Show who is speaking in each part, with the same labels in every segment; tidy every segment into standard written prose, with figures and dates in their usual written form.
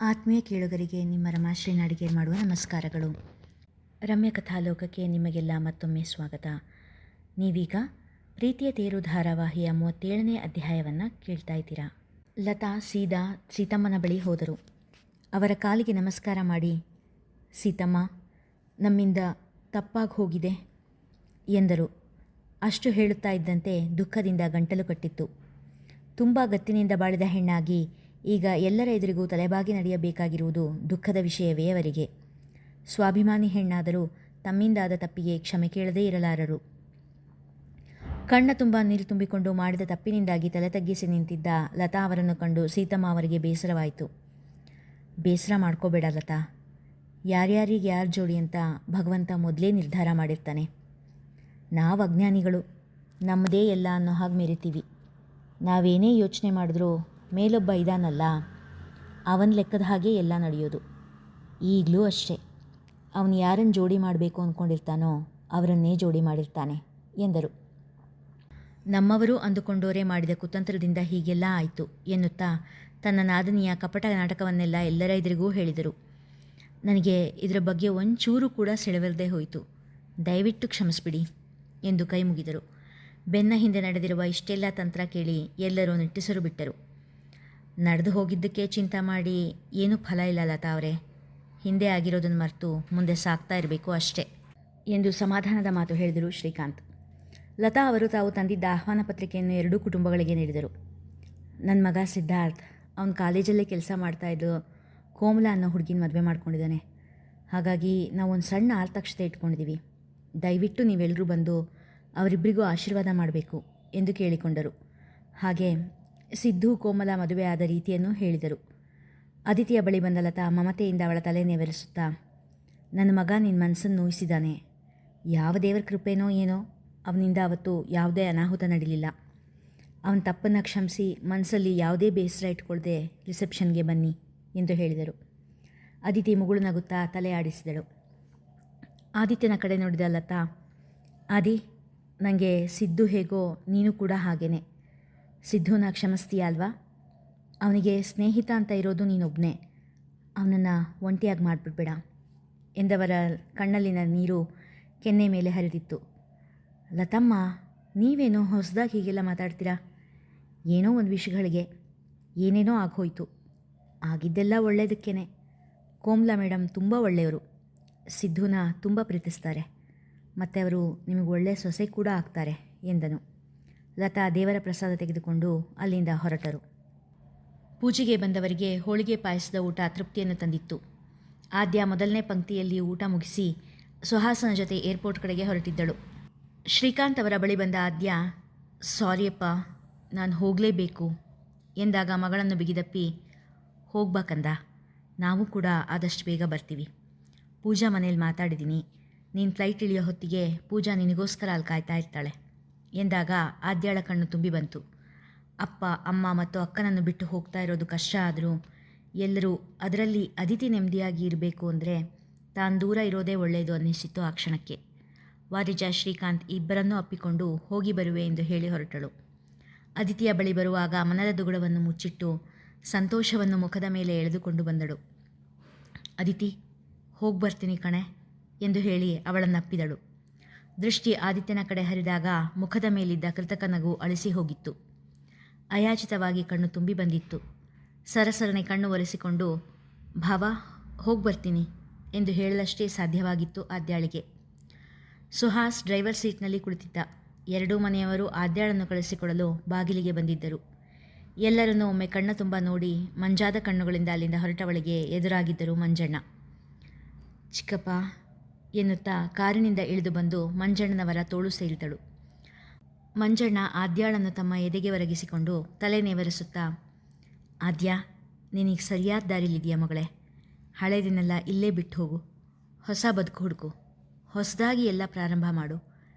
Speaker 1: ಆತ್ಮೀಯ ಕೇಳುಗರಿಗೆ ನಿಮ್ಮ ರಮಾಶ್ರೀ ನಾಡಿಗೇರ್ ಮಾಡುವ ನಮಸ್ಕಾರಗಳು. ರಮ್ಯ ಕಥಾಲೋಕಕ್ಕೆ ನಿಮಗೆಲ್ಲ ಮತ್ತೊಮ್ಮೆ ಸ್ವಾಗತ. ನೀವೀಗ ಪ್ರೀತಿಯ ತೇರು ಧಾರಾವಾಹಿಯ 37ನೇ ಅಧ್ಯಾಯವನ್ನು ಕೇಳ್ತಾ ಇದ್ದೀರಾ. ಲತಾ ಸೀದಾ ಸೀತಮ್ಮನ ಬಳಿ ಹೋದರು. ಅವರ ಕಾಲಿಗೆ ನಮಸ್ಕಾರ ಮಾಡಿ, ಸೀತಮ್ಮ, ನಮ್ಮಿಂದ ತಪ್ಪಾಗಿ ಹೋಗಿದೆ ಎಂದರು. ಅಷ್ಟು ಹೇಳುತ್ತಾ ಇದ್ದಂತೆ ದುಃಖದಿಂದ ಗಂಟಲು ಕಟ್ಟಿತ್ತು. ತುಂಬ ಗತ್ತಿನಿಂದ ಬಾಳಿದ ಹೆಣ್ಣಾಗಿ ಈಗ ಎಲ್ಲರ ಎದುರಿಗೂ ತಲೆಬಾಗಿ ನಡೆಯಬೇಕಾಗಿರುವುದು ದುಃಖದ ವಿಷಯವೇ ಅವರಿಗೆ. ಸ್ವಾಭಿಮಾನಿ ಹೆಣ್ಣಾದರೂ ತಮ್ಮಿಂದಾದ ತಪ್ಪಿಗೆ ಕ್ಷಮೆ ಕೇಳದೇ ಇರಲಾರರು. ಕಣ್ಣ ತುಂಬ ನೀರು ತುಂಬಿಕೊಂಡು ಮಾಡಿದ ತಪ್ಪಿನಿಂದಾಗಿ ತಲೆ ತಗ್ಗಿಸಿ ನಿಂತಿದ್ದ ಲತಾ ಅವರನ್ನು ಕಂಡು ಸೀತಮ್ಮ ಅವರಿಗೆ ಬೇಸರವಾಯಿತು. ಬೇಸರ ಮಾಡ್ಕೋಬೇಡ ಲತಾ, ಯಾರ್ಯಾರಿಗೆ ಯಾರ ಜೋಡಿ ಅಂತ ಭಗವಂತ ಮೊದಲೇ ನಿರ್ಧಾರ ಮಾಡಿರ್ತಾನೆ. ನಾವು ಅಜ್ಞಾನಿಗಳು, ನಮ್ಮದೇ ಎಲ್ಲ ಅನ್ನೋ ಹಾಗೆ ಮೆರಿತೀವಿ. ನಾವೇನೇ ಯೋಚನೆ ಮಾಡಿದ್ರೂ ಮೇಲೊಬ್ಬ ಇದಾನಲ್ಲ, ಅವನ ಲೆಕ್ಕದ ಹಾಗೆ ಎಲ್ಲ ನಡೆಯೋದು. ಈಗಲೂ ಅಷ್ಟೇ, ಅವನು ಯಾರನ್ನು ಜೋಡಿ ಮಾಡಬೇಕು ಅಂದ್ಕೊಂಡಿರ್ತಾನೋ ಅವರನ್ನೇ ಜೋಡಿ ಮಾಡಿರ್ತಾನೆ ಎಂದರು. ನಮ್ಮವರು ಅಂದುಕೊಂಡೋರೇ ಮಾಡಿದ ಕುತಂತ್ರದಿಂದ ಹೀಗೆಲ್ಲ ಆಯಿತು ಎನ್ನುತ್ತಾ ತನ್ನ ನಾದನಿಯ ಕಪಟ ನಾಟಕವನ್ನೆಲ್ಲ ಎಲ್ಲರ ಎದುರಿಗೂ ಹೇಳಿದರು. ನನಗೆ ಇದರ ಬಗ್ಗೆ ಒಂಚೂರು ಕೂಡ ಸೆಳೆವರದೇ ಹೋಯಿತು. ದಯವಿಟ್ಟು ಕ್ಷಮಿಸ್ಬಿಡಿ ಎಂದು ಕೈ ಮುಗಿದರು. ಬೆನ್ನ ಹಿಂದೆ ನಡೆದಿರುವ ಇಷ್ಟೆಲ್ಲ ತಂತ್ರ ಕೇಳಿ ಎಲ್ಲರೂ ನಿಟ್ಟುಸಿರು ಬಿಟ್ಟರು. ನಡೆದು ಹೋಗಿದ್ದಕ್ಕೆ ಚಿಂತೆ ಮಾಡಿ ಏನೂ ಫಲ ಇಲ್ಲ ಲತಾ ಅವರೇ, ಹಿಂದೆ ಆಗಿರೋದನ್ನು ಮರೆತು ಮುಂದೆ ಸಾಗ್ತಾ ಇರಬೇಕು ಅಷ್ಟೇ ಎಂದು ಸಮಾಧಾನದ ಮಾತು ಹೇಳಿದರು ಶ್ರೀಕಾಂತ್. ಲತಾ ಅವರು ತಾವು ತಂದಿದ್ದ ಆಹ್ವಾನ ಪತ್ರಿಕೆಯನ್ನು ಎರಡೂ ಕುಟುಂಬಗಳಿಗೆ ನೀಡಿದರು. ನನ್ನ ಮಗ ಸಿದ್ಧಾರ್ಥ್, ಅವನು ಕಾಲೇಜಲ್ಲೇ ಕೆಲಸ ಮಾಡ್ತಾಯಿದ್ದು ಕೋಮಲ ಅನ್ನೋ ಹುಡುಗಿನ ಮದುವೆ ಮಾಡ್ಕೊಂಡಿದ್ದಾನೆ. ಹಾಗಾಗಿ ನಾವು ಒಂದು ಸಣ್ಣ ಆರ್ತಕ್ಷತೆ ಇಟ್ಕೊಂಡಿದ್ದೀವಿ. ದಯವಿಟ್ಟು ನೀವೆಲ್ಲರೂ ಬಂದು ಅವರಿಬ್ಬರಿಗೂ ಆಶೀರ್ವಾದ ಮಾಡಬೇಕು ಎಂದು ಕೇಳಿಕೊಂಡರು. ಹಾಗೆ ಸಿದ್ದು ಕೋಮಲ ಮದುವೆ ಆದ ರೀತಿಯನ್ನು ಹೇಳಿದರು. ಅದಿತಿಯ ಬಳಿ ಬಂದ ಲತಾ ಮಮತೆಯಿಂದ ಅವಳ ತಲೆ ನೆವರಿಸುತ್ತಾ, ನನ್ನ ಮಗ ನಿನ್ನ ಮನಸ್ಸನ್ನು ನೋಯಿಸಿದ್ದಾನೆ. ಯಾವ ದೇವರ ಕೃಪೆನೋ ಏನೋ ಅವನಿಂದ ಅವತ್ತು ಯಾವುದೇ ಅನಾಹುತ ನಡೀಲಿಲ್ಲ. ಅವನ ತಪ್ಪನ್ನು ಕ್ಷಮಿಸಿ ಮನಸ್ಸಲ್ಲಿ ಯಾವುದೇ ಬೇಸರ ಇಟ್ಕೊಳ್ಳದೆ ರಿಸೆಪ್ಷನ್ಗೆ ಬನ್ನಿ ಎಂದು ಹೇಳಿದರು. ಅದಿತಿ ಮುಗುಳು ನಗುತ್ತಾ ತಲೆ ಆಡಿಸಿದಳು. ಆದಿತ್ಯನ ಕಡೆ ನೋಡಿದ ಲತಾ, ಆದಿ, ನನಗೆ ಸಿದ್ದು ಹೇಗೋ ನೀನು ಕೂಡ ಹಾಗೇನೆ. ಸಿದ್ಧುನ ಕ್ಷಮಿಸ್ತೀಯ ಅಲ್ವಾ? ಅವನಿಗೆ ಸ್ನೇಹಿತ ಅಂತ ಇರೋದು ನೀನೊಬ್ಬನೇ. ಅವನನ್ನು ಒಂಟಿಯಾಗಿ ಮಾಡಿಬಿಡ್ಬೇಡ ಎಂದವರ ಕಣ್ಣಲ್ಲಿನ ನೀರು ಕೆನ್ನೆ ಮೇಲೆ ಹರಿದಿತ್ತು. ಲತಮ್ಮ, ನೀವೇನೋ ಹೊಸದಾಗಿ ಹೀಗೆಲ್ಲ ಮಾತಾಡ್ತೀರಾ? ಏನೋ ಒಂದು ವಿಷಯಗಳಿಗೆ ಏನೇನೋ ಆಗೋಯ್ತು. ಆಗಿದ್ದೆಲ್ಲ ಒಳ್ಳೆಯದಕ್ಕೇನೆ. ಕೋಮಲಾ ಮೇಡಮ್ ತುಂಬ ಒಳ್ಳೆಯವರು. ಸಿದ್ಧುನ ತುಂಬ ಪ್ರೀತಿಸ್ತಾರೆ. ಮತ್ತು ಅವರು ನಿಮಗೆ ಒಳ್ಳೆಯ ಸೊಸೆ ಕೂಡ ಆಗ್ತಾರೆ ಎಂದನು. ಲತಾ ದೇವರ ಪ್ರಸಾದ ತೆಗೆದುಕೊಂಡು ಅಲ್ಲಿಂದ ಹೊರಟರು. ಪೂಜೆಗೆ ಬಂದವರಿಗೆ ಹೋಳಿಗೆ ಪಾಯಸದ ಊಟ ತೃಪ್ತಿಯನ್ನು ತಂದಿತ್ತು. ಆದ್ಯ ಮೊದಲನೇ ಪಂಕ್ತಿಯಲ್ಲಿ ಊಟ ಮುಗಿಸಿ ಸುಹಾಸನ ಜೊತೆ ಏರ್ಪೋರ್ಟ್ ಕಡೆಗೆ ಹೊರಟಿದ್ದಳು. ಶ್ರೀಕಾಂತ್ ಅವರ ಬಳಿ ಬಂದ ಆದ್ಯ, ಸಾರಿಯಪ್ಪ, ನಾನು ಹೋಗಲೇಬೇಕು ಎಂದಾಗ ಮಗಳನ್ನು ಬಿಗಿದಪ್ಪಿ, ಹೋಗ್ಬಾಕಂದ, ನಾವು ಕೂಡ ಆದಷ್ಟು ಬೇಗ ಬರ್ತೀವಿ. ಪೂಜಾ ಮನೇಲಿ ಮಾತಾಡಿದ್ದೀನಿ, ನೀನು ಫ್ಲೈಟ್ ಇಳಿಯೋ ಹೊತ್ತಿಗೆ ಪೂಜಾ ನಿನಗೋಸ್ಕರ ಅಲ್ಲಿ ಕಾಯ್ತಾ ಇರ್ತಾಳೆ ಎಂದಾಗ ಆದ್ಯಾಳ ಕಣ್ಣು ತುಂಬಿ ಬಂತು. ಅಪ್ಪ ಅಮ್ಮ ಮತ್ತು ಅಕ್ಕನನ್ನು ಬಿಟ್ಟು ಹೋಗ್ತಾ ಇರೋದು ಕಷ್ಟ ಆದರೂ ಎಲ್ಲರೂ, ಅದರಲ್ಲಿ ಅದಿತಿ ನೆಮ್ಮದಿಯಾಗಿ ಇರಬೇಕು ಅಂದರೆ ತಾನು ದೂರ ಇರೋದೇ ಒಳ್ಳೆಯದು ಅನ್ನಿಸಿತ್ತು ಆ ಕ್ಷಣಕ್ಕೆ. ವಾರಿಜ ಶ್ರೀಕಾಂತ್ ಇಬ್ಬರನ್ನೂ ಅಪ್ಪಿಕೊಂಡು ಹೋಗಿ ಬರುವೆ ಎಂದು ಹೇಳಿ ಹೊರಟಳು. ಅದಿತಿಯ ಬಳಿ ಬರುವಾಗ ಮನದ ದುಗುಡವನ್ನು ಮುಚ್ಚಿಟ್ಟು ಸಂತೋಷವನ್ನು ಮುಖದ ಮೇಲೆ ಎಳೆದುಕೊಂಡು ಬಂದಳು. ಅದಿತಿ, ಹೋಗಿ ಬರ್ತೀನಿ ಕಣೆ ಎಂದು ಹೇಳಿ ಅವಳನ್ನು ಅಪ್ಪಿದಳು. ದೃಷ್ಟಿ ಆದಿತ್ಯನ ಕಡೆ ಹರಿದಾಗ ಮುಖದ ಮೇಲಿದ್ದ ಕೃತಕ ನಗು ಅಳಿಸಿ ಹೋಗಿತ್ತು. ಅಯಾಚಿತವಾಗಿ ಕಣ್ಣು ತುಂಬಿ ಬಂದಿತ್ತು. ಸರಸರನೆ ಕಣ್ಣು ಒರೆಸಿಕೊಂಡು, ಭಾವ, ಹೋಗಿ ಬರ್ತೀನಿ ಎಂದು ಹೇಳಲಷ್ಟೇ ಸಾಧ್ಯವಾಗಿತ್ತು ಆದ್ಯಾಳಿಗೆ. ಸುಹಾಸ್ ಡ್ರೈವರ್ ಸೀಟ್ನಲ್ಲಿ ಕುಳಿತಿದ್ದ. ಎರಡೂ ಮನೆಯವರು ಆದ್ಯಾಳನ್ನು ಕಳಿಸಿಕೊಡಲು ಬಾಗಿಲಿಗೆ ಬಂದಿದ್ದರು. ಎಲ್ಲರನ್ನೂ ಒಮ್ಮೆ ಕಣ್ಣ ತುಂಬ ನೋಡಿ ಮಂಜಾದ ಕಣ್ಣುಗಳಿಂದ ಅಲ್ಲಿಂದ ಹೊರಟವಳಿಗೆ ಎದುರಾಗಿದ್ದರು ಮಂಜಣ್ಣ. ಚಿಕ್ಕಪ್ಪ ಎನ್ನುತ್ತಾ ಕಾರಿನಿಂದ ಇಳಿದು ಬಂದು ಮಂಜಣ್ಣನವರ ತೋಳು ಸೇರಿದಳು. ಮಂಜಣ್ಣ ಆದ್ಯಾಳನ್ನು ತಮ್ಮ ಎದೆಗೆ ಒರಗಿಸಿಕೊಂಡು ತಲೆ ನೇವರಿಸುತ್ತಾ, ಆದ್ಯ, ನೀನೀಗ ಸರಿಯಾದ ದಾರಿಲಿದೆಯಾ ಮಗಳೇ? ಹಳೆಯದನ್ನೆಲ್ಲ ಇಲ್ಲೇ ಬಿಟ್ಟು ಹೋಗು, ಹೊಸ ಬದುಕು ಹುಡುಕು, ಹೊಸದಾಗಿ ಎಲ್ಲ ಪ್ರಾರಂಭ ಮಾಡು,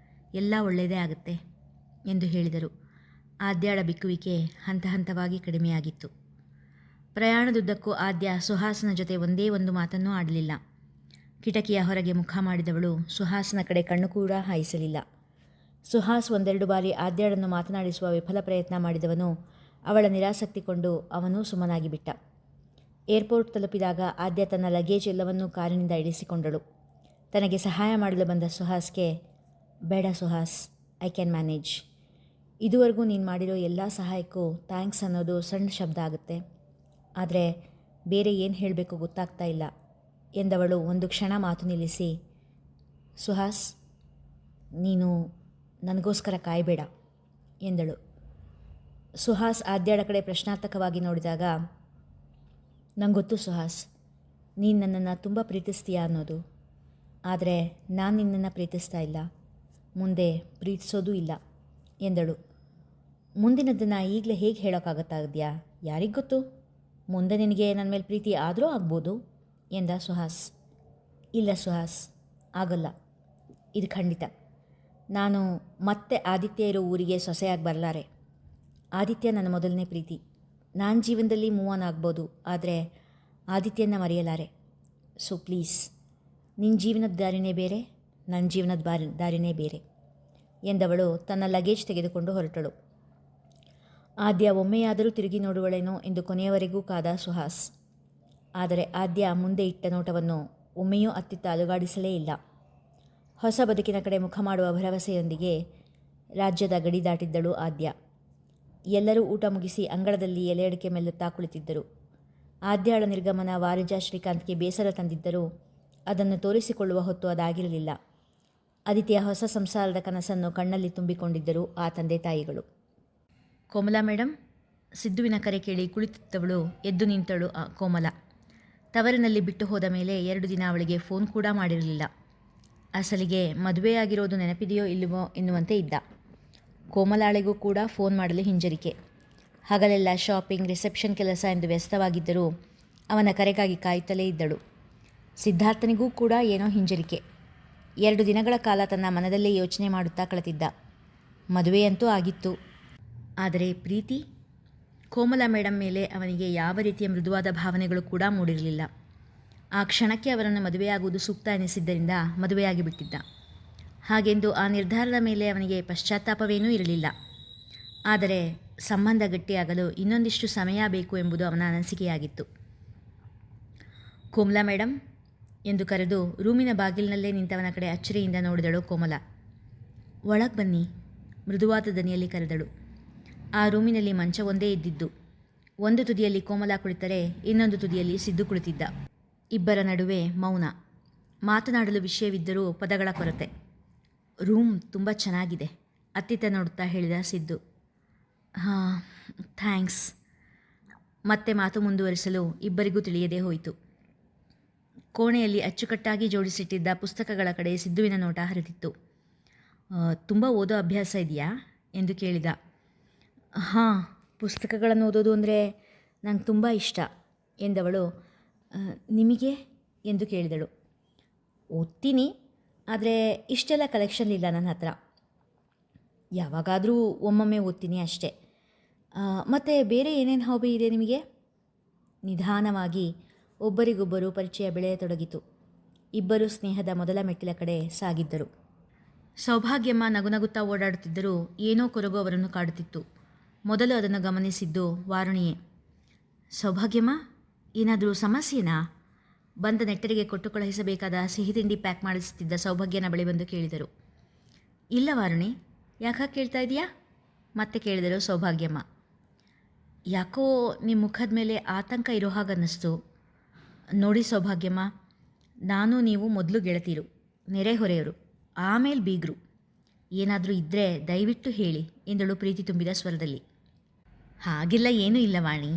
Speaker 1: ಎಲ್ಲ ಒಳ್ಳೆಯದೇ ಆಗುತ್ತೆ ಎಂದು ಹೇಳಿದರು. ಆದ್ಯಾಳ ಬಿಕ್ಕುವಿಕೆ ಹಂತ ಹಂತವಾಗಿ ಕಡಿಮೆಯಾಗಿತ್ತು. ಪ್ರಯಾಣದುದ್ದಕ್ಕೂ ಆದ್ಯ ಸುಹಾಸನ ಜೊತೆ ಒಂದೇ ಒಂದು ಮಾತನ್ನೂ ಆಡಲಿಲ್ಲ. ಕಿಟಕಿಯ ಹೊರಗೆ ಮುಖ ಮಾಡಿದವಳು ಸುಹಾಸನ ಕಡೆ ಕಣ್ಣು ಕೂಡ ಹಾಯಿಸಲಿಲ್ಲ. ಸುಹಾಸ್ ಒಂದೆರಡು ಬಾರಿ ಆದ್ಯಾಳನ್ನು ಮಾತನಾಡಿಸುವ ವಿಫಲ ಪ್ರಯತ್ನ ಮಾಡಿದವನು ಅವಳ ನಿರಾಸಕ್ತಿಕೊಂಡು ಅವನೂ ಸುಮ್ಮನಾಗಿ ಬಿಟ್ಟ. ಏರ್ಪೋರ್ಟ್ ತಲುಪಿದಾಗ ಆದ್ಯ ತನ್ನ ಲಗೇಜ್ ಎಲ್ಲವನ್ನೂ ಕಾರಿನಿಂದ ಇಳಿಸಿಕೊಂಡಳು. ತನಗೆ ಸಹಾಯ ಮಾಡಲು ಬಂದ ಸುಹಾಸ್ಗೆ, ಬೇಡ ಸುಹಾಸ್, ಐ ಕ್ಯಾನ್ ಮ್ಯಾನೇಜ್. ಇದುವರೆಗೂ ನೀನು ಮಾಡಿರೋ ಎಲ್ಲ ಸಹಾಯಕ್ಕೂ ಥ್ಯಾಂಕ್ಸ್ ಅನ್ನೋದು ಸಣ್ಣ ಶಬ್ದ ಆಗುತ್ತೆ. ಆದರೆ ಬೇರೆ ಏನು ಹೇಳಬೇಕು ಗೊತ್ತಾಗ್ತಾ ಇಲ್ಲ ಎಂದವಳು ಒಂದು ಕ್ಷಣ ಮಾತು ನಿಲ್ಲಿಸಿ, ಸುಹಾಸ್, ನೀನು ನನಗೋಸ್ಕರ ಕಾಯಬೇಡ ಎಂದಳು. ಸುಹಾಸ್ ಆದ್ಯಳ ಕಡೆ ಪ್ರಶ್ನಾರ್ಥಕವಾಗಿ ನೋಡಿದಾಗ, ನಂಗೆ ಗೊತ್ತು ಸುಹಾಸ್, ನೀನು ನನ್ನನ್ನು ತುಂಬ ಪ್ರೀತಿಸ್ತೀಯ ಅನ್ನೋದು. ಆದರೆ ನಾನು ನಿನ್ನನ್ನು ಪ್ರೀತಿಸ್ತಾ ಇಲ್ಲ, ಮುಂದೆ ಪ್ರೀತಿಸೋದೂ ಇಲ್ಲ ಎಂದಳು. ಮುಂದಿನದನ್ನು ಈಗಲೇ ಹೇಗೆ ಹೇಳೋಕ್ಕಾಗತ್ತಾಗಿದೆಯಾ? ಯಾರಿಗೆ ಗೊತ್ತು, ಮುಂದೆ ನಿನಗೆ ನನ್ನ ಮೇಲೆ ಪ್ರೀತಿ ಆದರೂ ಆಗ್ಬೋದು ಎಂದ ಸುಹಾಸ್. ಇಲ್ಲ ಸುಹಾಸ್, ಆಗಲ್ಲ, ಇದು ಖಂಡಿತ. ನಾನು ಮತ್ತೆ ಆದಿತ್ಯ ಇರೋ ಊರಿಗೆ ಸೊಸೆಯಾಗಿ ಬರಲಾರೆ. ಆದಿತ್ಯ ನನ್ನ ಮೊದಲನೇ ಪ್ರೀತಿ. ನಾನು ಜೀವನದಲ್ಲಿ ಮೂವ್ ಆನ್ ಆಗ್ಬೋದು, ಆದರೆ ಆದಿತ್ಯನ ಮರೆಯಲಾರೆ. ಸೊ ಪ್ಲೀಸ್, ನಿನ್ನ ಜೀವನದ ದಾರಿನೇ ಬೇರೆ, ನನ್ನ ಜೀವನದ ದಾರಿನೇ ಬೇರೆ ಎಂದವಳು ತನ್ನ ಲಗೇಜ್ ತೆಗೆದುಕೊಂಡು ಹೊರಟಳು. ಆದ್ಯ ಒಮ್ಮೆಯಾದರೂ ತಿರುಗಿ ನೋಡುವಳೇನೋ ಎಂದು ಕೊನೆಯವರೆಗೂ ಕಾದ ಸುಹಾಸ್. ಆದರೆ ಆದ್ಯ ಮುಂದೆ ಇಟ್ಟ ನೋಟವನ್ನು ಒಮ್ಮೆಯೂ ಅತ್ತಿತ್ತ ಅಲುಗಾಡಿಸಲೇ ಇಲ್ಲ. ಹೊಸ ಬದುಕಿನ ಕಡೆ ಮುಖ ಮಾಡುವ ಭರವಸೆಯೊಂದಿಗೆ ರಾಜ್ಯದ ಗಡಿ ದಾಟಿದ್ದಳು ಆದ್ಯ. ಎಲ್ಲರೂ ಊಟ ಮುಗಿಸಿ ಅಂಗಳದಲ್ಲಿ ಎಲೆ ಅಡಿಕೆ ಮೆಲ್ಲುತ್ತಾ ಕುಳಿತಿದ್ದರು. ಆದ್ಯಾಳ ನಿರ್ಗಮನ ವಾರಿಜ ಶ್ರೀಕಾಂತ್ಗೆ ಬೇಸರ ತಂದಿದ್ದರೂ ಅದನ್ನು ತೋರಿಸಿಕೊಳ್ಳುವ ಹೊತ್ತು ಅದಾಗಿರಲಿಲ್ಲ. ಆದಿತ್ಯ ಹೊಸ ಸಂಸಾರದ ಕನಸನ್ನು ಕಣ್ಣಲ್ಲಿ ತುಂಬಿಕೊಂಡಿದ್ದರು ಆ ತಂದೆ ತಾಯಿಗಳು. ಕೋಮಲಾ ಮೇಡಮ್, ಸಿದ್ದುವಿನ ಕರೆ ಕೇಳಿ ಕುಳಿತಿದ್ದವಳು ಎದ್ದು ನಿಂತಳು. ಕೋಮಲ ತವರಿನಲ್ಲಿ ಬಿಟ್ಟು ಹೋದ ಮೇಲೆ 2 ದಿನ ಅವಳಿಗೆ ಫೋನ್ ಕೂಡ ಮಾಡಿರಲಿಲ್ಲ. ಅಸಲಿಗೆ ಮದುವೆಯಾಗಿರೋದು ನೆನಪಿದೆಯೋ ಇಲ್ಲವೋ ಎನ್ನುವಂತೆ ಇದ್ದ. ಕೋಮಲಾಳಿಗೂ ಕೂಡ ಫೋನ್ ಮಾಡಲು ಹಿಂಜರಿಕೆ. ಹಗಲೆಲ್ಲ ಶಾಪಿಂಗ್, ರಿಸೆಪ್ಷನ್ ಕೆಲಸ ಎಂದು ವ್ಯಸ್ತವಾಗಿದ್ದರೂ ಅವನ ಕರೆಗಾಗಿ ಕಾಯುತ್ತಲೇ ಇದ್ದಳು. ಸಿದ್ಧಾರ್ಥನಿಗೂ ಕೂಡ ಏನೋ ಹಿಂಜರಿಕೆ. 2 ದಿನಗಳ ಕಾಲ ತನ್ನ ಮನದಲ್ಲೇ ಯೋಚನೆ ಮಾಡುತ್ತಾ ಕಳೆದಿದ್ದ. ಮದುವೆಯಂತೂ ಆಗಿತ್ತು, ಆದರೆ ಪ್ರೀತಿ? ಕೋಮಲಾ ಮೇಡಮ್ ಮೇಲೆ ಅವನಿಗೆ ಯಾವ ರೀತಿಯ ಮೃದುವಾದ ಭಾವನೆಗಳು ಕೂಡ ಮೂಡಿರಲಿಲ್ಲ. ಆ ಕ್ಷಣಕ್ಕೆ ಅವರನ್ನು ಮದುವೆಯಾಗುವುದು ಸೂಕ್ತ ಎನಿಸಿದ್ದರಿಂದ ಮದುವೆಯಾಗಿ ಬಿಟ್ಟಿದ್ದ. ಹಾಗೆಂದು ಆ ನಿರ್ಧಾರದ ಮೇಲೆ ಅವನಿಗೆ ಪಶ್ಚಾತ್ತಾಪವೇನೂ ಇರಲಿಲ್ಲ. ಆದರೆ ಸಂಬಂಧ ಗಟ್ಟಿಯಾಗಲು ಇನ್ನೊಂದಿಷ್ಟು ಸಮಯ ಬೇಕು ಎಂಬುದು ಅವನ ಅನಿಸಿಕೆಯಾಗಿತ್ತು. ಕೋಮಲಾ ಮೇಡಮ್ ಎಂದು ಕರೆದು ರೂಮಿನ ಬಾಗಿಲಿನಲ್ಲೇ ನಿಂತವನ ಕಡೆ ಅಚ್ಚರಿಯಿಂದ ನೋಡಿದಳು ಕೋಮಲ. ಒಳಗೆ ಬನ್ನಿ, ಮೃದುವಾದ ದನಿಯಲ್ಲಿ ಕರೆದಳು. ಆ ರೂಮಿನಲ್ಲಿ ಮಂಚ ಒಂದೇ ಇದ್ದಿದ್ದು. ಒಂದು ತುದಿಯಲ್ಲಿ ಕೋಮಲ ಕುಳಿತರೆ ಇನ್ನೊಂದು ತುದಿಯಲ್ಲಿ ಸಿದ್ದು ಕುಳಿತಿದ್ದ. ಇಬ್ಬರ ನಡುವೆ ಮೌನ. ಮಾತನಾಡಲು ವಿಷಯವಿದ್ದರೂ ಪದಗಳ ಕೊರತೆ. ರೂಮ್ ತುಂಬ ಚೆನ್ನಾಗಿದೆ, ಅತ್ತಿತ್ತ ನೋಡುತ್ತಾ ಹೇಳಿದ ಸಿದ್ದು. ಹಾಂ, ಥ್ಯಾಂಕ್ಸ್. ಮತ್ತೆ ಮಾತು ಮುಂದುವರಿಸಲು ಇಬ್ಬರಿಗೂ ತಿಳಿಯದೇ ಹೋಯಿತು. ಕೋಣೆಯಲ್ಲಿ ಅಚ್ಚುಕಟ್ಟಾಗಿ ಜೋಡಿಸಿಟ್ಟಿದ್ದ ಪುಸ್ತಕಗಳ ಕಡೆ ಸಿದ್ದುವಿನ ನೋಟ ಹರಿದಿತ್ತು. ತುಂಬ ಓದೋ ಅಭ್ಯಾಸ ಇದೆಯಾ ಎಂದು ಕೇಳಿದ. ಹಾಂ, ಪುಸ್ತಕಗಳನ್ನು ಓದೋದು ಅಂದರೆ ನಂಗೆ ತುಂಬ ಇಷ್ಟ ಎಂದವಳು. ನಿಮಗೆ ಎಂದು ಕೇಳಿದಳು. ಓದ್ತೀನಿ, ಆದರೆ ಇಷ್ಟೆಲ್ಲ ಕಲೆಕ್ಷನ್ ಇಲ್ಲ ನನ್ನ ಹತ್ರ. ಯಾವಾಗಾದರೂ ಒಮ್ಮೊಮ್ಮೆ ಓದ್ತೀನಿ ಅಷ್ಟೇ. ಮತ್ತು ಬೇರೆ ಏನೇನು ಹಾಬಿ ಇದೆ ನಿಮಗೆ? ನಿಧಾನವಾಗಿ ಒಬ್ಬರಿಗೊಬ್ಬರು ಪರಿಚಯ ಬೆಳೆಯತೊಡಗಿತು. ಇಬ್ಬರು ಸ್ನೇಹದ ಮೊದಲ ಮೆಟ್ಟಿಲ ಕಡೆ ಸಾಗಿದ್ದರು. ಸೌಭಾಗ್ಯಮ್ಮ ನಗುನಗುತ್ತಾ ಓಡಾಡುತ್ತಿದ್ದರೂ ಏನೋ ಕೊರಗು ಅವರನ್ನು ಕಾಡುತ್ತಿತ್ತು. ಮೊದಲು ಅದನ್ನು ಗಮನಿಸಿದ್ದು ವಾರುಣಿಯೇ. ಸೌಭಾಗ್ಯಮ್ಮ, ಏನಾದರೂ ಸಮಸ್ಯೆನಾ? ಬಂದ ನೆಟ್ಟರಿಗೆ ಕೊಟ್ಟು ಕಳುಹಿಸಬೇಕಾದ ಸಿಹಿ ತಿಂಡಿ ಪ್ಯಾಕ್ ಮಾಡಿಸುತ್ತಿದ್ದ ಸೌಭಾಗ್ಯನ ಬಳಿ ಬಂದು ಕೇಳಿದರು. ಇಲ್ಲ ವಾರುಣಿ, ಯಾಕೆ ಕೇಳ್ತಾ ಇದೆಯಾ? ಮತ್ತೆ ಕೇಳಿದರು ಸೌಭಾಗ್ಯಮ್ಮ. ಯಾಕೋ ನಿಮ್ಮ ಮುಖದ ಮೇಲೆ ಆತಂಕ ಇರೋ ಹಾಗನ್ನಿಸ್ತು. ನೋಡಿ ಸೌಭಾಗ್ಯಮ್ಮ, ನಾನು ನೀವು ಮೊದಲು ಗೆಳತಿರು, ನೆರೆಹೊರೆಯವರು, ಆಮೇಲೆ ಬೀಗರು. ಏನಾದರೂ ಇದ್ದರೆ ದಯವಿಟ್ಟು ಹೇಳಿ ಎಂದಳು ಪ್ರೀತಿ ತುಂಬಿದ ಸ್ವರದಲ್ಲಿ. ಹಾಗಿಲ್ಲ, ಏನೂ ಇಲ್ಲ ವಾಣಿ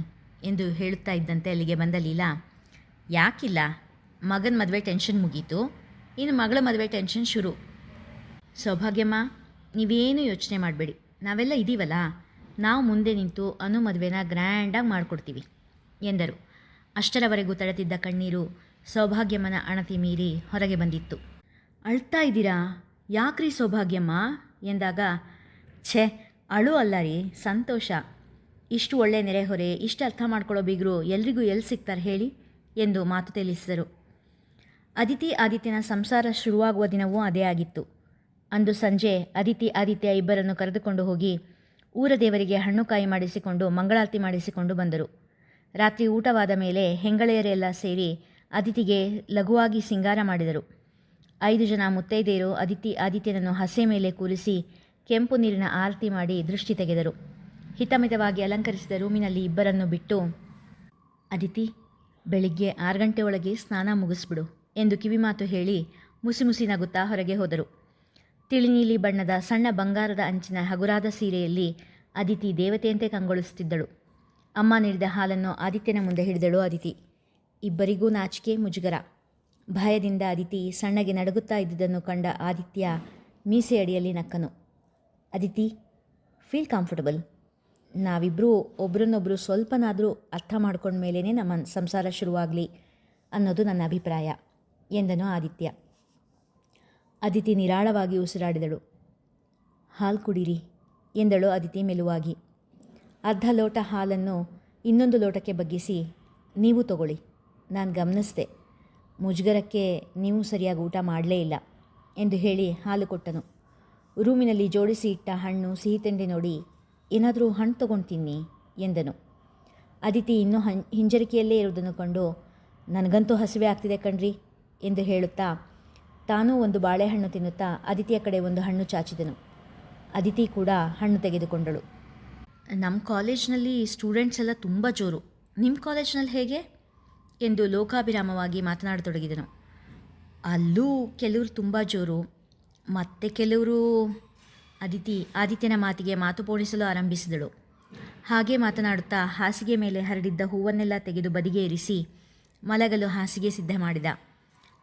Speaker 1: ಎಂದು ಹೇಳುತ್ತಾ ಇದ್ದಂತೆ ಅಲ್ಲಿಗೆ ಬಂದ ಲೀಲಾ. ಯಾಕಿಲ್ಲ, ಮಗನ ಮದುವೆ ಟೆನ್ಷನ್ ಮುಗೀತು, ಇನ್ನು ಮಗಳ ಮದುವೆ ಟೆನ್ಷನ್ ಶುರು. ಸೌಭಾಗ್ಯಮ್ಮ, ನೀವೇನು ಯೋಚನೆ ಮಾಡಬೇಡಿ, ನಾವೆಲ್ಲ ಇದ್ದೀವಲ್ಲ, ನಾವು ಮುಂದೆ ನಿಂತು ಅನು ಮದುವೆನ ಗ್ರ್ಯಾಂಡಾಗಿ ಮಾಡಿಕೊಡ್ತೀವಿ ಎಂದರು. ಅಷ್ಟರವರೆಗೂ ತಡೆತಿದ್ದ ಕಣ್ಣೀರು ಸೌಭಾಗ್ಯಮ್ಮನ ಅಣತಿ ಮೀರಿ ಹೊರಗೆ ಬಂದಿತ್ತು. ಅಳ್ತಾ ಇದ್ದೀರಾ? ಯಾಕ್ರಿ ಸೌಭಾಗ್ಯಮ್ಮ ಎಂದಾಗ, ಛೇ ಅಳು ಅಲ್ಲ ರೀ, ಸಂತೋಷ. ಇಷ್ಟು ಒಳ್ಳೆ ನೆರೆಹೊರೆ, ಇಷ್ಟು ಅರ್ಥ ಮಾಡ್ಕೊಳ್ಳೋ ಬೀಗರು ಎಲ್ರಿಗೂ ಎಲ್ಲಿ ಸಿಗ್ತಾರೆ ಹೇಳಿ ಎಂದು ಮಾತು ತಿಳಿಸಿದರು. ಅದಿತಿ ಆದಿತ್ಯನ ಸಂಸಾರ ಶುರುವಾಗುವ ದಿನವೂ ಅದೇ ಆಗಿತ್ತು. ಅಂದು ಸಂಜೆ ಅದಿತಿ ಆದಿತ್ಯ ಇಬ್ಬರನ್ನು ಕರೆದುಕೊಂಡು ಹೋಗಿ ಊರ ದೇವರಿಗೆ ಹಣ್ಣು ಕಾಯಿ ಮಾಡಿಸಿಕೊಂಡು ಮಂಗಳಾರತಿ ಮಾಡಿಸಿಕೊಂಡು ಬಂದರು. ರಾತ್ರಿ ಊಟವಾದ ಮೇಲೆ ಹೆಂಗಳೆಯರೆಲ್ಲ ಸೇರಿ ಅದಿತಿಗೆ ಲಘುವಾಗಿ ಸಿಂಗಾರ ಮಾಡಿದರು. 5 ಜನ ಮುತ್ತೈದೆಯರು ಆದಿತ್ಯನನ್ನು ಹಸೆ ಮೇಲೆ ಕೂರಿಸಿ ಕೆಂಪು ನೀರಿನ ಆರತಿ ಮಾಡಿ ದೃಷ್ಟಿ ತೆಗೆದರು. ಹಿತಮಿತವಾಗಿ ಅಲಂಕರಿಸಿದ ರೂಮಿನಲ್ಲಿ ಇಬ್ಬರನ್ನು ಬಿಟ್ಟು, ಅದಿತಿ, ಬೆಳಿಗ್ಗೆ 6 ಗಂಟೆ ಒಳಗೆ ಸ್ನಾನ ಮುಗಿಸ್ಬಿಡು ಎಂದು ಕಿವಿಮಾತು ಹೇಳಿ ಮುಸಿ ನಗುತ್ತಾ ಹೊರಗೆ ಹೋದರು. ತಿಳಿನೀಲಿ ಬಣ್ಣದ ಸಣ್ಣ ಬಂಗಾರದ ಅಂಚಿನ ಹಗುರಾದ ಸೀರೆಯಲ್ಲಿ ಅದಿತಿ ದೇವತೆಯಂತೆ ಕಂಗೊಳಿಸುತ್ತಿದ್ದಳು. ಅಮ್ಮ ನೀಡಿದ ಹಾಲನ್ನು ಆದಿತ್ಯನ ಮುಂದೆ ಹಿಡಿದಳು ಅದಿತಿ. ಇಬ್ಬರಿಗೂ ನಾಚಿಕೆ, ಮುಜುಗರ. ಭಯದಿಂದ ಅದಿತಿ ಸಣ್ಣಗೆ ನಡುಗುತ್ತಾ ಇದ್ದುದನ್ನು ಕಂಡ ಆದಿತ್ಯ ಮೀಸೆ ಅಡಿಯಲ್ಲಿ ನಕ್ಕನು. Aditi, feel comfortable. ನಾವಿಬ್ಬರೂ ಒಬ್ರನ್ನೊಬ್ಬರು ಸ್ವಲ್ಪನಾದರೂ ಅರ್ಥ ಮಾಡ್ಕೊಂಡ ಮೇಲೇ ನಮ್ಮ ಸಂಸಾರ ಶುರುವಾಗಲಿ ಅನ್ನೋದು ನನ್ನ ಅಭಿಪ್ರಾಯ ಎಂದನು ಆದಿತ್ಯ. ಅದಿತಿ ನಿರಾಳವಾಗಿ ಉಸಿರಾಡಿದಳು. ಹಾಲು ಕುಡೀರಿ ಎಂದಳು ಅದಿತಿ ಮೆಲುವಾಗಿ. ಅರ್ಧ ಲೋಟ ಹಾಲನ್ನು ಇನ್ನೊಂದು ಲೋಟಕ್ಕೆ ಬಗ್ಗಿಸಿ, ನೀವು ತಗೊಳ್ಳಿ. ನಾನು ಗಮನಿಸಿದೆ, ಮುಜುಗರಕ್ಕೆ ನೀವು ಸರಿಯಾಗಿ ಊಟ ಮಾಡಲೇ ಇಲ್ಲ ಎಂದು ಹೇಳಿ ಹಾಲು ಕೊಟ್ಟನು. ರೂಮಿನಲ್ಲಿ ಜೋಡಿಸಿ ಇಟ್ಟ ಹಣ್ಣು, ಸಿಹಿ ತಿಂಡಿ ನೋಡಿ, ಏನಾದರೂ ಹಣ್ಣು ತೊಗೊಂಡು ತಿನ್ನಿ ಎಂದನು. ಅದಿತಿ ಇನ್ನೂ ಹಿಂಜರಿಕೆಯಲ್ಲೇ ಇರುವುದನ್ನು ಕಂಡು, ನನಗಂತೂ ಹಸಿವೆ ಆಗ್ತಿದೆ ಕಣ್ರಿ ಎಂದು ಹೇಳುತ್ತಾ ತಾನೂ ಒಂದು ಬಾಳೆಹಣ್ಣು ತಿನ್ನುತ್ತಾ ಅದಿತಿಯ ಕಡೆ ಒಂದು ಹಣ್ಣು ಚಾಚಿದನು. ಅದಿತಿ ಕೂಡ ಹಣ್ಣು ತೆಗೆದುಕೊಂಡಳು. ನಮ್ಮ ಕಾಲೇಜ್ನಲ್ಲಿ ಸ್ಟೂಡೆಂಟ್ಸ್ ಎಲ್ಲ ತುಂಬ ಜೋರು. ನಿಮ್ಮ ಕಾಲೇಜ್ನಲ್ಲಿ ಹೇಗೆ ಎಂದು ಲೋಕಾಭಿರಾಮವಾಗಿ ಮಾತನಾಡತೊಡಗಿದನು. ಅಲ್ಲೂ ಕೆಲವರು ತುಂಬ ಜೋರು, ಮತ್ತೆ ಕೆಲವರು. ಆದಿತ್ಯನ ಮಾತಿಗೆ ಮಾತು ಪೋಣಿಸಲು ಆರಂಭಿಸಿದಳು. ಹಾಗೆ ಮಾತನಾಡುತ್ತಾ ಹಾಸಿಗೆ ಮೇಲೆ ಹರಡಿದ್ದ ಹೂವನ್ನೆಲ್ಲ ತೆಗೆದು ಬದಿಗೆ ಇರಿಸಿ ಮಲಗಲು ಹಾಸಿಗೆ ಸಿದ್ಧ ಮಾಡಿದ.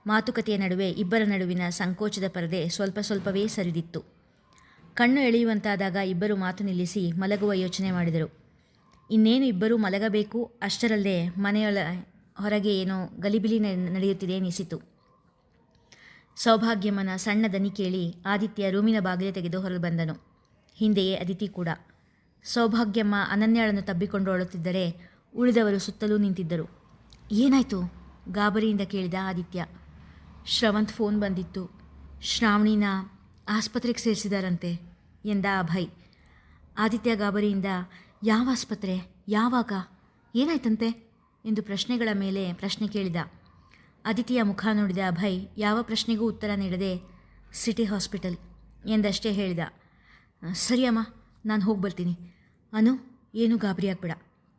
Speaker 1: ಮಾತುಕತೆಯ ನಡುವೆ ಇಬ್ಬರ ನಡುವಿನ ಸಂಕೋಚದ ಪರದೆ ಸ್ವಲ್ಪವೇ ಸರಿದಿತ್ತು. ಕಣ್ಣು ಎಳೆಯುವಂತಾದಾಗ ಇಬ್ಬರು ಮಾತು ನಿಲ್ಲಿಸಿ ಮಲಗುವ ಯೋಚನೆ ಮಾಡಿದರು. ಇನ್ನೇನು ಇಬ್ಬರೂ ಮಲಗಬೇಕು, ಅಷ್ಟರಲ್ಲೇ ಹೊರಗೆ ಏನೋ ಗಲಿಬಿಲಿ ನಡೆಯುತ್ತಿದೆ ಎನಿಸಿತು. ಸೌಭಾಗ್ಯಮ್ಮನ ಸಣ್ಣ ದನಿ ಕೇಳಿ ಆದಿತ್ಯ ರೂಮಿನ ಬಾಗಿಲು ತೆಗೆದು ಹೊರಗೆ ಬಂದನು. ಹಿಂದೆಯೇ ಅದಿತಿ ಕೂಡ. ಸೌಭಾಗ್ಯಮ್ಮ ಅನನ್ಯಾಳನ್ನು ತಬ್ಬಿಕೊಂಡು ಅಳುತ್ತಿದ್ದರೆ ಉಳಿದವರು ಸುತ್ತಲೂ ನಿಂತಿದ್ದರು. ಏನಾಯಿತು? ಗಾಬರಿಯಿಂದ ಕೇಳಿದ ಆದಿತ್ಯ. ಶ್ರವಂತ್ ಫೋನ್ ಬಂದಿತ್ತು. ಶ್ರಾವಣಿನ ಆಸ್ಪತ್ರೆಗೆ ಸೇರಿಸಿದಾರಂತೆ ಎಂದ ಅಭಯ್. ಆದಿತ್ಯ ಗಾಬರಿಯಿಂದ, ಯಾವ ಆಸ್ಪತ್ರೆ, ಯಾವಾಗ, ಏನಾಯ್ತಂತೆ ಎಂದು ಪ್ರಶ್ನೆಗಳ ಮೇಲೆ ಪ್ರಶ್ನೆ ಕೇಳಿದ. ಅದಿತಿಯ ಮುಖ ನೋಡಿದ ಅಭಯ್ ಯಾವ ಪ್ರಶ್ನೆಗೂ ಉತ್ತರ ನೀಡದೆ, ಸಿಟಿ ಹಾಸ್ಪಿಟಲ್ ಎಂದಷ್ಟೇ ಹೇಳಿದ. ಸರಿ ಅಮ್ಮ, ನಾನು ಹೋಗಿ ಬರ್ತೀನಿ. ಅನು, ಏನೂ ಗಾಬರಿ ಆಗ್ಬೇಡ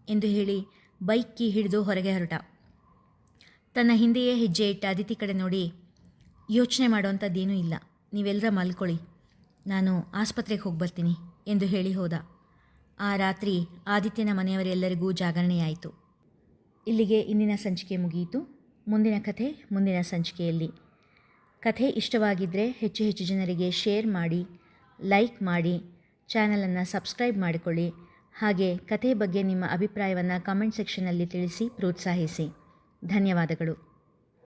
Speaker 1: ಎಂದು ಹೇಳಿ ಬೈಕ್ ಕೀ ಹಿಡಿದು ಹೊರಗೆ ಹೊರಟ. ತನ್ನ ಹಿಂದೆಯೇ ಹೆಜ್ಜೆ ಇಟ್ಟ ಅದಿತಿ ಕಡೆ ನೋಡಿ, ಯೋಚನೆ ಮಾಡೋವಂಥದ್ದೇನೂ ಇಲ್ಲ, ನೀವೆಲ್ಲರ ಮಲ್ಕೊಳ್ಳಿ, ನಾನು ಆಸ್ಪತ್ರೆಗೆ ಹೋಗಿ ಬರ್ತೀನಿ ಎಂದು ಹೇಳಿ ಹೋದ. ಆ ರಾತ್ರಿ ಆದಿತ್ಯನ ಮನೆಯವರೆಲ್ಲರಿಗೂ ಜಾಗರಣೆಯಾಯಿತು. ಇಲ್ಲಿಗೆ ಇಂದಿನ ಸಂಚಿಕೆ ಮುಗಿಯಿತು. ಮುಂದಿನ ಕಥೆ ಮುಂದಿನ ಸಂಚಿಕೆಯಲ್ಲಿ. ಕಥೆ ಇಷ್ಟವಾಗಿದ್ದರೆ ಹೆಚ್ಚು ಜನರಿಗೆ ಶೇರ್ ಮಾಡಿ, ಲೈಕ್ ಮಾಡಿ, ಚಾನಲನ್ನು ಸಬ್ಸ್ಕ್ರೈಬ್ ಮಾಡಿಕೊಳ್ಳಿ. ಹಾಗೆ ಕಥೆ ಬಗ್ಗೆ ನಿಮ್ಮ ಅಭಿಪ್ರಾಯವನ್ನು ಕಮೆಂಟ್ ಸೆಕ್ಷನ್ನಲ್ಲಿ ತಿಳಿಸಿ ಪ್ರೋತ್ಸಾಹಿಸಿ. ಧನ್ಯವಾದಗಳು.